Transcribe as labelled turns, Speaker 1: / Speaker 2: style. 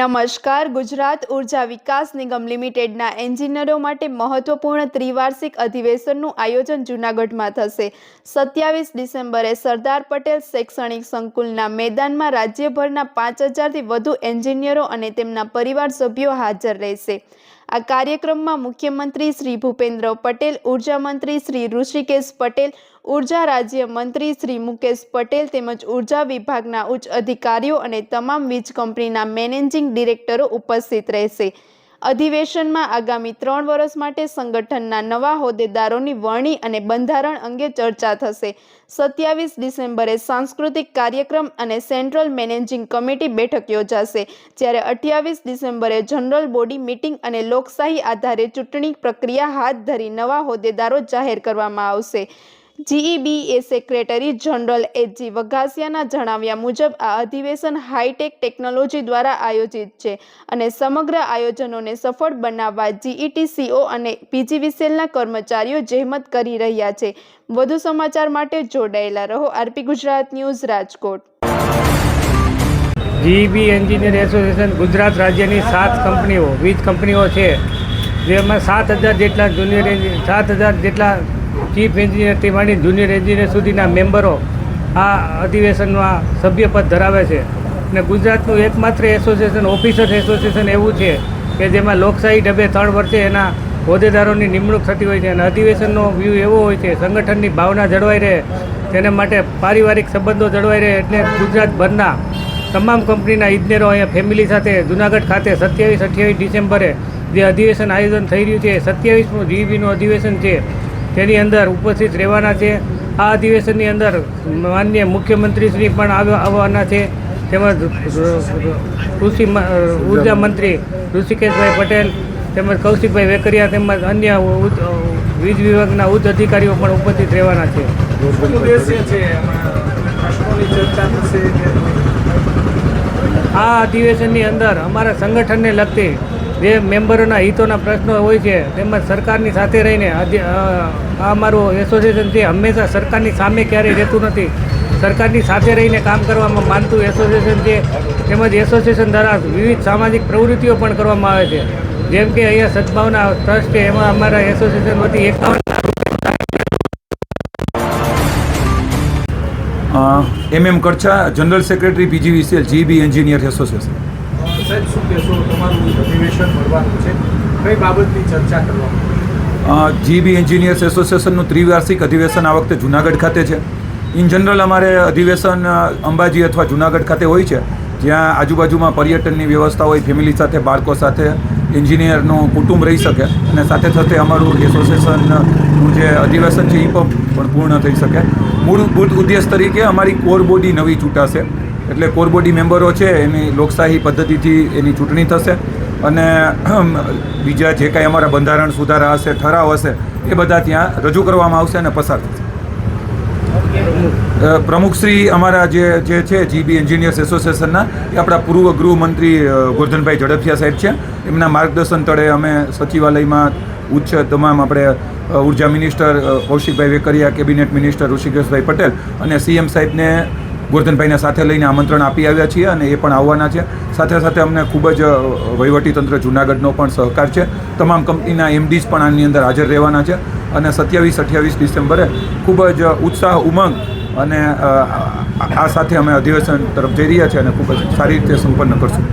Speaker 1: નમસ્કાર. ગુજરાત ઉર્જા વિકાસ નિગમ લિમિટેડના એન્જિનિયરો માટે મહત્વપૂર્ણ ત્રિવાર્ષિક અધિવેશનનું આયોજન જૂનાગઢમાં થશે. 27 ડિસેમ્બરે સરદાર પટેલ શૈક્ષણિક સંકુલના મેદાનમાં રાજ્યભરના 5000થી વધુ એન્જિનિયરો અને તેમના પરિવાર સભ્યો હાજર રહેશે. આ કાર્યક્રમમાં મુખ્યમંત્રી શ્રી ભૂપેન્દ્ર પટેલ, ઉર્જા મંત્રી શ્રી ઋષિકેશ પટેલ, ઉર્જા રાજ્ય મંત્રી શ્રી મુકેશ પટેલ તેમજ ઉર્જા વિભાગના ઉચ્ચ અધિકારીઓ અને તમામ વીજ કંપનીના મેનેજિંગ ડિરેક્ટરો ઉપસ્થિત રહેશે. અધિવેશનમાં આગામી 3 વર્ષ માટે સંગઠનના નવા હોદ્દેદારોની વરણી અને બંધારણ અંગે ચર્ચા થશે. 27 ડિસેમ્બરે સાંસ્કૃતિક કાર્યક્રમ અને સેન્ટ્રલ મેનેજિંગ કમિટી બેઠક યોજાશે, જ્યારે 28 ડિસેમ્બરે જનરલ બોડી મીટિંગ અને લોકશાહી આધારે ચૂંટણી પ્રક્રિયા હાથ ધરી નવા હોદ્દેદારો જાહેર કરવામાં આવશે. GEBA secretary general H.G. વઘાસિયાના જણાવ્યા મુજબ આ અધિવેશન હાઈટેક ટેકનોલોજી દ્વારા આયોજિત છે અને સમગ્ર આયોજનોને સફળ બનાવવા GETCO અને PGVCLના કર્મચારીઓ જહેમત કરી રહ્યા છે. વધુ સમાચાર માટે જોડાયેલા રહો. RP Gujarat news, Rajkot.
Speaker 2: GEB engineer association Gujarat રાજ્યની 7 કંપનીઓ, વીજ કંપનીઓ છે, જેમાં 7000 જેટલા જુનિયર 7000 જેટલા ચીફ એન્જિનિયરથી માંડી જુનિયર એન્જિનિયર સુધીના મેમ્બરો આ અધિવેશનમાં સભ્યપદ ધરાવે છે. અને ગુજરાતનું એકમાત્ર એસોસિએશન, ઓફિસર્સ એસોસિએશન એવું છે કે જેમાં લોકશાહી ઢબે 3 વર્ષે એના હોદ્દેદારોની નિમણૂક થતી હોય છે. અને અધિવેશનનો વ્યૂ એવો હોય છે, સંગઠનની ભાવના જળવાઈ રહે તેના માટે પારિવારિક સંબંધો જળવાઈ રહે, એટલે ગુજરાતભરના તમામ કંપનીના ઇજનેરો અહીંયા ફેમિલી સાથે જૂનાગઢ ખાતે 27-28 ડિસેમ્બરે જે અધિવેશન આયોજન થઈ રહ્યું છે, 27મું GEBનું અધિવેશન છે, તેની અંદર ઉપસ્થિત રહેવાના છે. આ અધિવેશનની અંદર માનનીય મુખ્યમંત્રીશ્રી પણ આવવાના છે, તેમજ ઉર્જા મંત્રી ઋષિકેશભાઈ પટેલ તેમજ કૌશિકભાઈ વેકરિયા તેમજ અન્ય વીજ વિભાગના ઉચ્ચ અધિકારીઓ પણ ઉપસ્થિત રહેવાના છે. આ અધિવેશનની અંદર અમારા સંગઠનને લગતી જે મેમ્બરોના હિતોના પ્રશ્નો હોય છે તેમજ સરકારની સાથે રહીને આ અમારું એસોસિએશન છે, હંમેશા સરકારની સામે ક્યારેય રહેતું નથી, સરકારની સાથે રહીને કામ કરવામાં માનતું એસોસિએશન છે. તેમજ એસોસિએશન દ્વારા વિવિધ સામાજિક પ્રવૃત્તિઓ પણ કરવામાં આવે છે, જેમ કે અહીંયા સદભાવના ટ્રસ્ટ છે, એમાં અમારા એસોસિએશન વતી
Speaker 3: 51 MM કરછા, general secretary PGVCL GEB engineer association.
Speaker 4: સાહેબ, શું કહેશો? તમારું અધિવેશન મળવાનું છે, કઈ બાબતની ચર્ચા કરવામાં?
Speaker 3: GEB એન્જિનિયર્સ એસોસિએશનનું ત્રિવાર્ષિક અધિવેશન આ વખતે જૂનાગઢ ખાતે છે. ઇન જનરલ અમારે અધિવેશન અંબાજી અથવા જૂનાગઢ ખાતે હોય છે, જ્યાં આજુબાજુમાં પર્યટનની વ્યવસ્થા હોય, ફેમિલી સાથે, બાળકો સાથે એન્જિનિયરનું કુટુંબ રહી શકે અને સાથે સાથે અમારું એસોસિએશનનું જે અધિવેશન છે એ પણ પૂર્ણ થઈ શકે. મૂળભૂત ઉદ્દેશ તરીકે અમારી કોર બોડી નવી ચૂંટાશે, એટલે કોર બોડી મેમ્બરો છે એની લોકશાહી પદ્ધતિથી એની ચૂંટણી થશે અને બીજા જે કાંઈ અમારા બંધારણ સુધારા હશે, ઠરાવ હશે, એ બધા ત્યાં રજૂ કરવામાં આવશે અને પસાર થશે. પ્રમુખશ્રી અમારા જે છે GEB એન્જિનિયર્સ એસોસિએશનના, એ આપણા પૂર્વ ગૃહમંત્રી ગોરધનભાઈ ઝડફિયા સાહેબ છે. એમના માર્ગદર્શન તળે અમે સચિવાલયમાં ઉચ્ચ તમામ આપણે ઉર્જા minister Kaushikbhai Vekaria, cabinet minister Rushikeshbhai Patel અને CM સાહેબને ગોરધનભાઈને સાથે લઈને આમંત્રણ આપી આવ્યા છીએ અને એ પણ આવવાના છે. સાથે સાથે અમને ખૂબ જ વહીવટીતંત્ર જૂનાગઢનો પણ સહકાર છે. તમામ કંપનીના MDs પણ આની અંદર હાજર રહેવાના છે અને 27-28 ડિસેમ્બરે ખૂબ જ ઉત્સાહ, ઉમંગ અને આ સાથે અમે અધિવેશન તરફ જઈ રહ્યા છીએ અને ખૂબ જ સારી રીતે સંપન્ન કરશું.